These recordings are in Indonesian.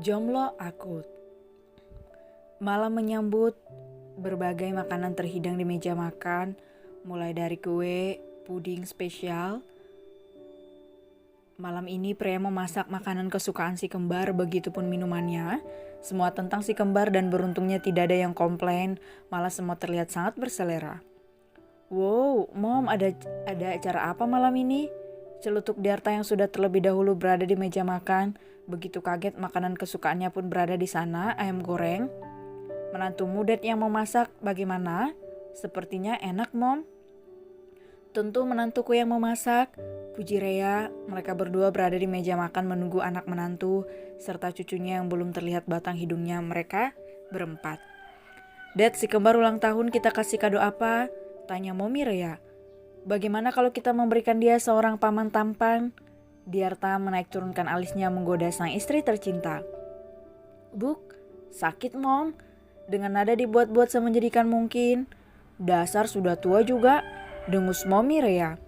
Jomblo akut. Malam menyambut berbagai makanan terhidang di meja makan, mulai dari kue, puding spesial. Malam ini pria memasak makanan kesukaan si kembar, begitupun minumannya. Semua tentang si kembar dan beruntungnya tidak ada yang komplain, malah semua terlihat sangat berselera. Wow, Mom, ada acara apa malam ini? Celutuk Darta yang sudah terlebih dahulu berada di meja makan. Begitu kaget makanan kesukaannya pun berada di sana, ayam goreng. Menantumu Dad yang memasak, bagaimana? Sepertinya enak, Mom. Tentu menantuku yang memasak, puji Rea. Mereka berdua berada di meja makan menunggu anak menantu, serta cucunya yang belum terlihat batang hidungnya. Mereka berempat. Dad, si kembar ulang tahun, kita kasih kado apa? Tanya Momi Rea. Bagaimana kalau kita memberikan dia seorang paman tampan? Diarta menaik turunkan alisnya menggoda sang istri tercinta. Buk, sakit Mom. Dengan nada dibuat-buat semenjadikan mungkin. Dasar sudah tua juga, dengus Momi Rea.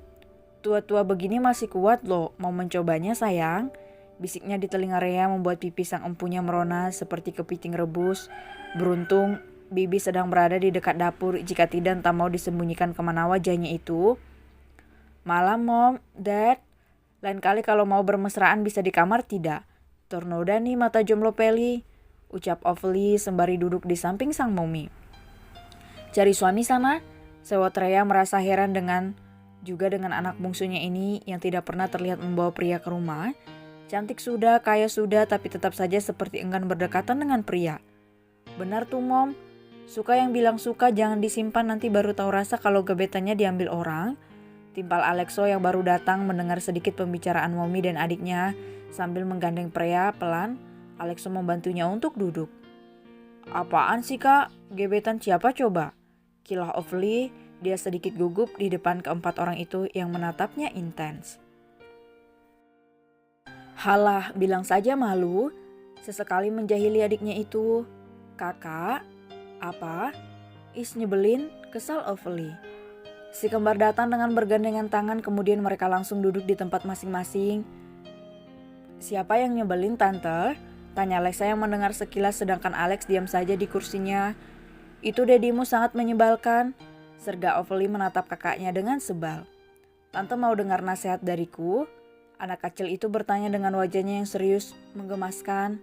Tua-tua begini masih kuat loh, mau mencobanya sayang? Bisiknya di telinga Rea membuat pipi sang empunya merona seperti kepiting rebus. Beruntung Bibi sedang berada di dekat dapur, jika tidak tak mau disembunyikan kemana wajahnya itu. Malam Mom, Dad. Lain kali kalau mau bermesraan bisa di kamar tidak? Ternoda nih mata jomblo Peli, ucap Ovely sembari duduk di samping sang Momi. Cari suami sana? Sewot Rea merasa heran dengan anak bungsunya ini yang tidak pernah terlihat membawa pria ke rumah. Cantik sudah, kaya sudah, tapi tetap saja seperti enggan berdekatan dengan pria. Benar tuh Mom. Suka yang bilang suka jangan disimpan, nanti baru tahu rasa kalau gebetannya diambil orang. Timpal Alexo yang baru datang mendengar sedikit pembicaraan Momi dan adiknya sambil menggandeng pria pelan. Alexo membantunya untuk duduk. Apaan sih kak? Gebetan siapa coba? Kilah Ovely, dia sedikit gugup di depan keempat orang itu yang menatapnya intens. Halah, bilang saja malu. Sesekali menjahili adiknya itu. Kakak? Apa? Is nyebelin, kesal Ovely. Si kembar datang dengan bergandengan tangan, kemudian mereka langsung duduk di tempat masing-masing. Siapa yang nyebelin tante? Tanya Alexa yang mendengar sekilas sedangkan Alex diam saja di kursinya. Itu dedimu sangat menyebalkan, serga Ovely menatap kakaknya dengan sebal. Tante mau dengar nasihat dariku? Anak kecil itu bertanya dengan wajahnya yang serius menggemaskan.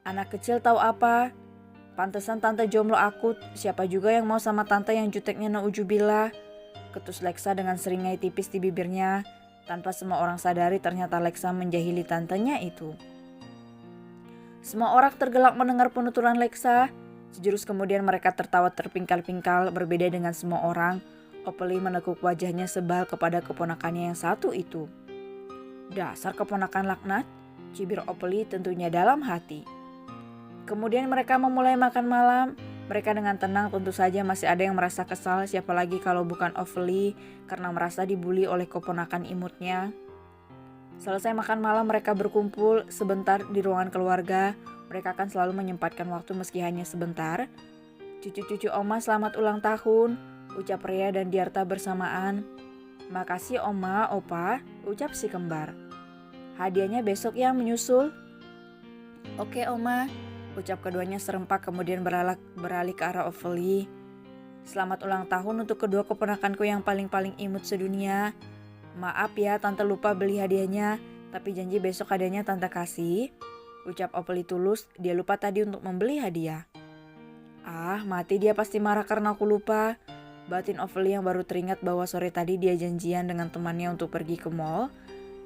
Anak kecil tahu apa? Pantesan tante jomblo akut, siapa juga yang mau sama tante yang juteknya naujubillah. Ketus Lexa dengan seringai tipis di bibirnya. Tanpa semua orang sadari ternyata Lexa menjahili tantenya itu. Semua orang tergelak mendengar penuturan Lexa. Sejurus kemudian mereka tertawa terpingkal-pingkal. Berbeda dengan semua orang, Ovely menekuk wajahnya sebal kepada keponakannya yang satu itu. Dasar keponakan laknat, cibir Ovely tentunya dalam hati. Kemudian mereka memulai makan malam. Mereka dengan tenang, tentu saja masih ada yang merasa kesal, siapa lagi kalau bukan Ovely, karena merasa dibully oleh keponakan imutnya. Selesai makan malam mereka berkumpul sebentar di ruangan keluarga. Mereka akan selalu menyempatkan waktu meski hanya sebentar. Cucu-cucu Oma selamat ulang tahun, ucap Rea dan Diarta bersamaan. Makasih Oma, Opa, ucap si kembar. Hadiahnya besok ya menyusul. Oke Oma, ucap keduanya serempak kemudian beralih ke arah Ovely. Selamat ulang tahun untuk kedua keponakanku yang paling-paling imut sedunia. Maaf ya tante lupa beli hadiahnya, tapi janji besok hadiahnya tante kasih. Ucap Ovely tulus, dia lupa tadi untuk membeli hadiah. Ah, mati dia pasti marah karena aku lupa. Batin Ovely yang baru teringat bahwa sore tadi dia janjian dengan temannya untuk pergi ke mall.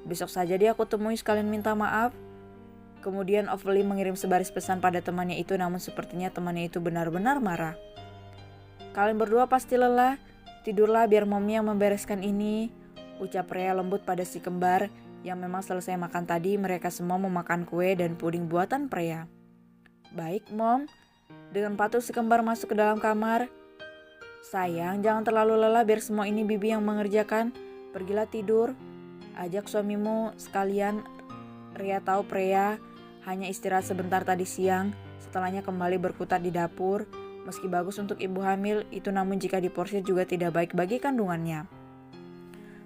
Besok saja dia aku temui sekalian minta maaf. Kemudian Ovely mengirim sebaris pesan pada temannya itu, namun sepertinya temannya itu benar-benar marah. Kalian berdua pasti lelah, tidurlah biar Mommy yang membereskan ini, ucap Rea lembut pada si kembar yang memang selesai makan tadi. Mereka semua memakan kue dan puding buatan Rea. Baik Mom, dengan patuh si kembar masuk ke dalam kamar. Sayang, jangan terlalu lelah biar semua ini Bibi yang mengerjakan, pergilah tidur. Ajak suamimu sekalian. Ria tahu Preya hanya istirahat sebentar tadi siang, setelahnya kembali berkutat di dapur. Meski bagus untuk ibu hamil, itu namun jika diporsir juga tidak baik bagi kandungannya.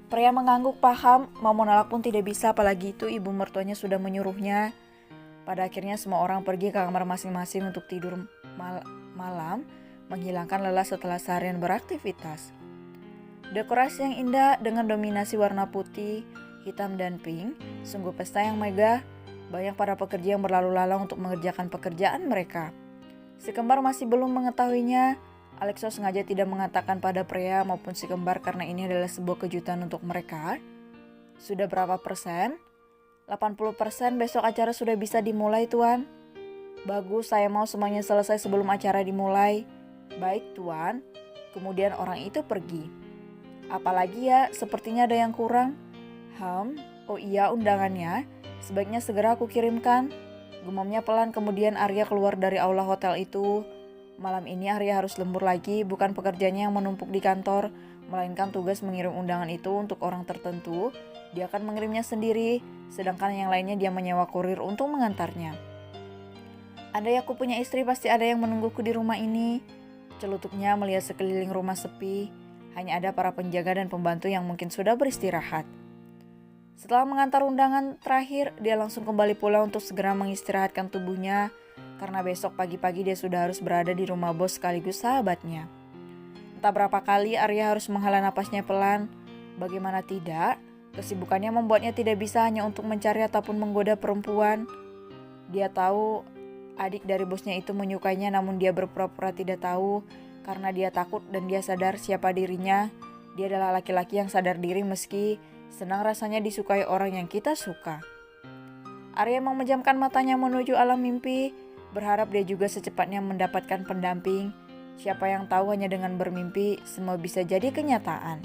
Preya mengangguk paham, mau menolak pun tidak bisa, apalagi itu ibu mertuanya sudah menyuruhnya. Pada akhirnya semua orang pergi ke kamar masing-masing untuk tidur malam, menghilangkan lelah setelah seharian beraktivitas. Dekorasi yang indah dengan dominasi warna putih, hitam dan pink, sungguh pesta yang megah. Banyak para pekerja yang berlalu lalang untuk mengerjakan pekerjaan mereka. Si kembar masih belum mengetahuinya. Alexo sengaja tidak mengatakan pada Preya maupun si kembar karena ini adalah sebuah kejutan untuk mereka. Sudah berapa persen? 80% besok acara sudah bisa dimulai, Tuan. Bagus, saya mau semuanya selesai sebelum acara dimulai. Baik, Tuan. Kemudian orang itu pergi. Apalagi ya, sepertinya ada yang kurang. Oh iya, undangannya. Sebaiknya segera aku kirimkan. Gumamnya pelan, kemudian Arya keluar dari aula hotel itu. Malam ini Arya harus lembur lagi, bukan pekerjaannya yang menumpuk di kantor, melainkan tugas mengirim undangan itu untuk orang tertentu. Dia akan mengirimnya sendiri, sedangkan yang lainnya dia menyewa kurir untuk mengantarnya. Andai aku punya istri, pasti ada yang menungguku di rumah ini. Celutupnya melihat sekeliling rumah sepi, hanya ada para penjaga dan pembantu yang mungkin sudah beristirahat. Setelah mengantar undangan terakhir, dia langsung kembali pula untuk segera mengistirahatkan tubuhnya, karena besok pagi-pagi dia sudah harus berada di rumah bos sekaligus sahabatnya. Entah berapa kali Arya harus menghela napasnya pelan. Bagaimana tidak, kesibukannya membuatnya tidak bisa hanya untuk mencari ataupun menggoda perempuan. Dia tahu adik dari bosnya itu menyukainya, namun dia berpura-pura tidak tahu karena dia takut dan dia sadar siapa dirinya. Dia adalah laki-laki yang sadar diri meski senang rasanya disukai orang yang kita suka. Arya memejamkan matanya menuju alam mimpi, berharap dia juga secepatnya mendapatkan pendamping. Siapa yang tahu hanya dengan bermimpi semua bisa jadi kenyataan.